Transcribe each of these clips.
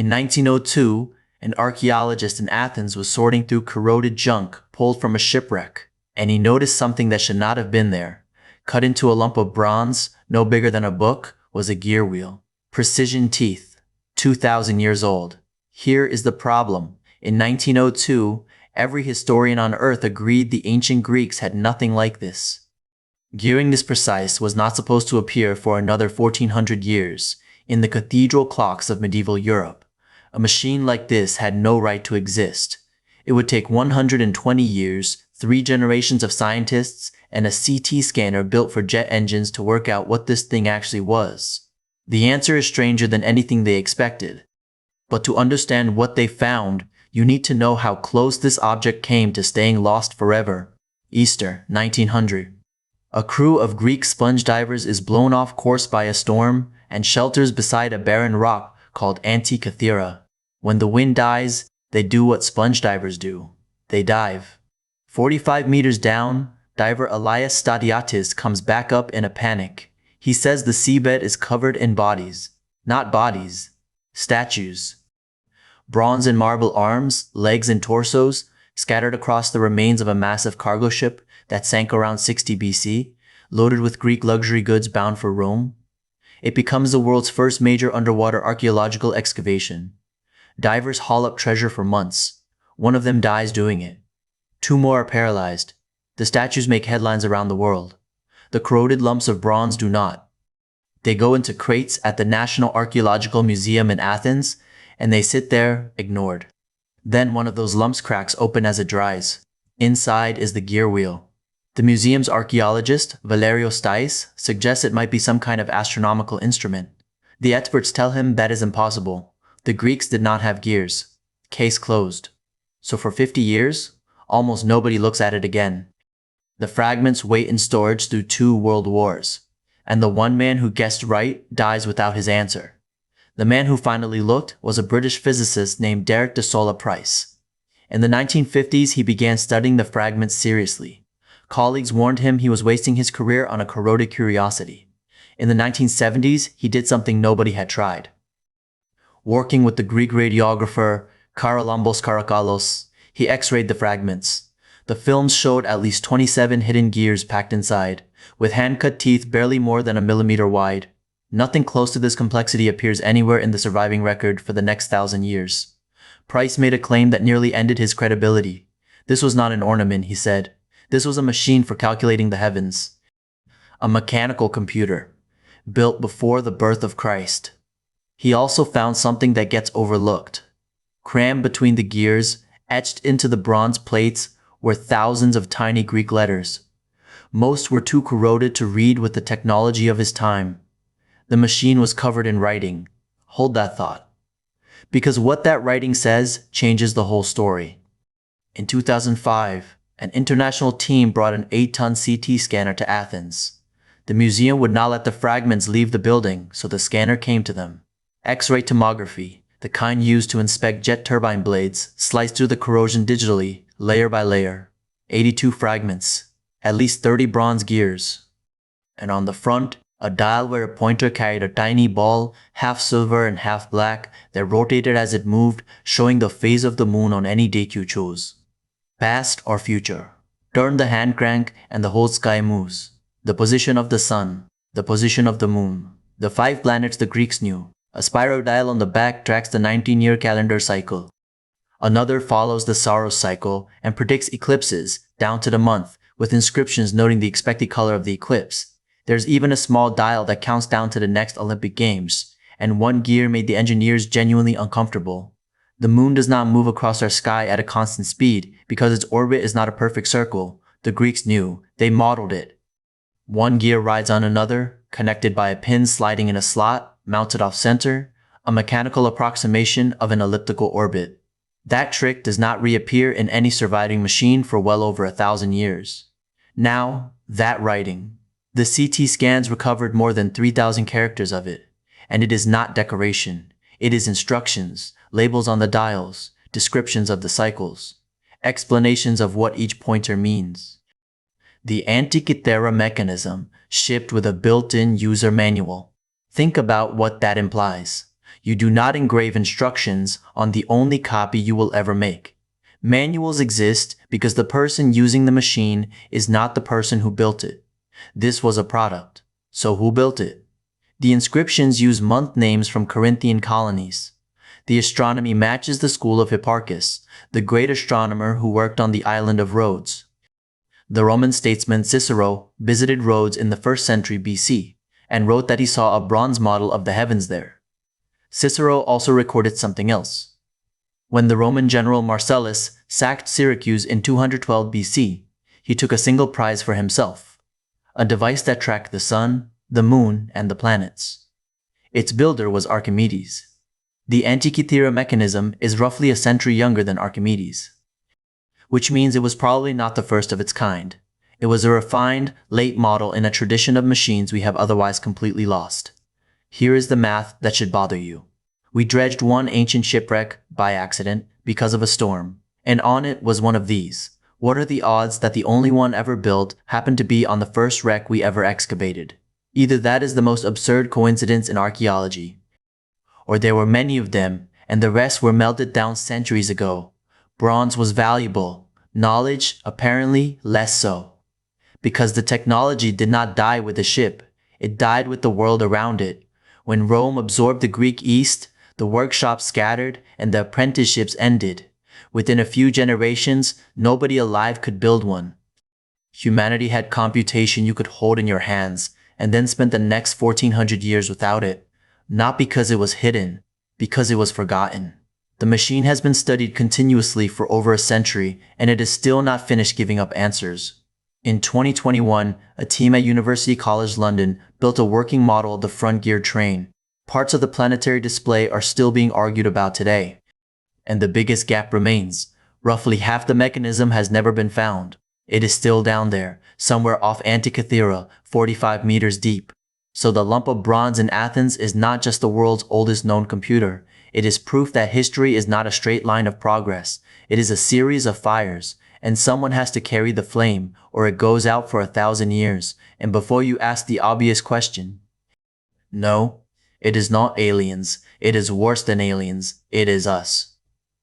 In 1902, an archaeologist in Athens was sorting through corroded junk pulled from a shipwreck, and he noticed something that should not have been there. Cut into a lump of bronze, no bigger than a book, was a gear wheel. Precision teeth, 2,000 years old. Here is the problem. In 1902, every historian on Earth agreed the ancient Greeks had nothing like this. Gearing this precise was not supposed to appear for another 1400 years in the cathedral clocks of medieval Europe. A machine like this had no right to exist. It would take 120 years, 3 generations of scientists, and a CT scanner built for jet engines to work out what this thing actually was. The answer is stranger than anything they expected. But to understand what they found, you need to know how close this object came to staying lost forever. Easter, 1900. A crew of Greek sponge divers is blown off course by a storm and shelters beside a barren rock called Antikythera. When the wind dies, they do what sponge divers do. They dive. 45 meters down, diver Elias Stadiatis comes back up in a panic. He says the seabed is covered in bodies. Not bodies. Statues. Bronze and marble arms, legs and torsos, scattered across the remains of a massive cargo ship that sank around 60 BC, loaded with Greek luxury goods bound for Rome. It becomes the world's first major underwater archaeological excavation. Divers haul up treasure for months. One of them dies doing it. 2 more are paralyzed. The statues make headlines around the world. The corroded lumps of bronze do not. They go into crates at the National Archaeological Museum in Athens, and they sit there, ignored. Then one of those lumps cracks open as it dries. Inside is the gear wheel. The museum's archaeologist, Valerio Stais, suggests it might be some kind of astronomical instrument. The experts tell him that is impossible. The Greeks did not have gears. Case closed. So for 50 years, almost nobody looks at it again. The fragments wait in storage through 2 world wars, and the one man who guessed right dies without his answer. The man who finally looked was a British physicist named Derek de Solla Price. In the 1950s, he began studying the fragments seriously. Colleagues warned him he was wasting his career on a corroded curiosity. In the 1970s, he did something nobody had tried. Working with the Greek radiographer Charalambos Karakalos, he x-rayed the fragments. The films showed at least 27 hidden gears packed inside, with hand-cut teeth barely more than a millimeter wide. Nothing close to this complexity appears anywhere in the surviving record for the next 1,000 years. Price made a claim that nearly ended his credibility. This was not an ornament, he said. This was a machine for calculating the heavens. A mechanical computer, built before the birth of Christ. He also found something that gets overlooked. Crammed between the gears, etched into the bronze plates, were thousands of tiny Greek letters. Most were too corroded to read with the technology of his time. The machine was covered in writing. Hold that thought. Because what that writing says changes the whole story. In 2005, an international team brought an 8-ton CT scanner to Athens. The museum would not let the fragments leave the building, so the scanner came to them. X-ray tomography, the kind used to inspect jet turbine blades, sliced through the corrosion digitally, layer by layer. 82 fragments, at least 30 bronze gears. And on the front, a dial where a pointer carried a tiny ball, half silver and half black, that rotated as it moved, showing the phase of the moon on any date you chose. Past or future. Turn the hand crank and the whole sky moves. The position of the sun, the position of the moon, the 5 planets the Greeks knew. A spiral dial on the back tracks the 19-year calendar cycle. Another follows the Saros cycle and predicts eclipses down to the month, with inscriptions noting the expected color of the eclipse. There's even a small dial that counts down to the next Olympic Games, and one gear made the engineers genuinely uncomfortable. The moon does not move across our sky at a constant speed because its orbit is not a perfect circle. The Greeks knew. They modeled it. One gear rides on another, connected by a pin sliding in a slot, mounted off-center, a mechanical approximation of an elliptical orbit. That trick does not reappear in any surviving machine for well over 1,000 years. Now, that writing. The CT scans recovered more than 3,000 characters of it, and it is not decoration. It is instructions, labels on the dials, descriptions of the cycles, explanations of what each pointer means. The Antikythera mechanism shipped with a built-in user manual. Think about what that implies. You do not engrave instructions on the only copy you will ever make. Manuals exist because the person using the machine is not the person who built it. This was a product. So who built it? The inscriptions use month names from Corinthian colonies. The astronomy matches the school of Hipparchus, the great astronomer who worked on the island of Rhodes. The Roman statesman Cicero visited Rhodes in the 1st century BC and wrote that he saw a bronze model of the heavens there. Cicero also recorded something else. When the Roman general Marcellus sacked Syracuse in 212 BC, he took a single prize for himself, a device that tracked the sun, the moon, and the planets. Its builder was Archimedes. The Antikythera mechanism is roughly a century younger than Archimedes, which means it was probably not the first of its kind. It was a refined, late model in a tradition of machines we have otherwise completely lost. Here is the math that should bother you. We dredged one ancient shipwreck by accident because of a storm, and on it was one of these. What are the odds that the only one ever built happened to be on the first wreck we ever excavated? Either that is the most absurd coincidence in archaeology, or there were many of them, and the rest were melted down centuries ago. Bronze was valuable, knowledge apparently less so. Because the technology did not die with the ship, it died with the world around it. When Rome absorbed the Greek East, the workshops scattered and the apprenticeships ended. Within a few generations, nobody alive could build one. Humanity had computation you could hold in your hands, and then spent the next 1400 years without it. Not because it was hidden, because it was forgotten. The machine has been studied continuously for over a century, and it is still not finished giving up answers. In 2021, a team at University College London built a working model of the front gear train. Parts of the planetary display are still being argued about today. And the biggest gap remains. Roughly half the mechanism has never been found. It is still down there, somewhere off Antikythera, 45 meters deep. So the lump of bronze in Athens is not just the world's oldest known computer. It is proof that history is not a straight line of progress. It is a series of fires, and someone has to carry the flame, or it goes out for 1,000 years. And before you ask the obvious question, no, it is not aliens. It is worse than aliens. It is us.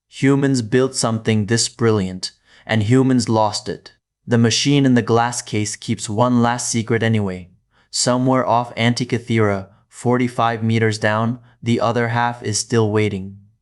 Humans built something this brilliant, and humans lost it. The machine in the glass case keeps one last secret anyway. Somewhere off Antikythera, 45 meters down, the other half is still waiting.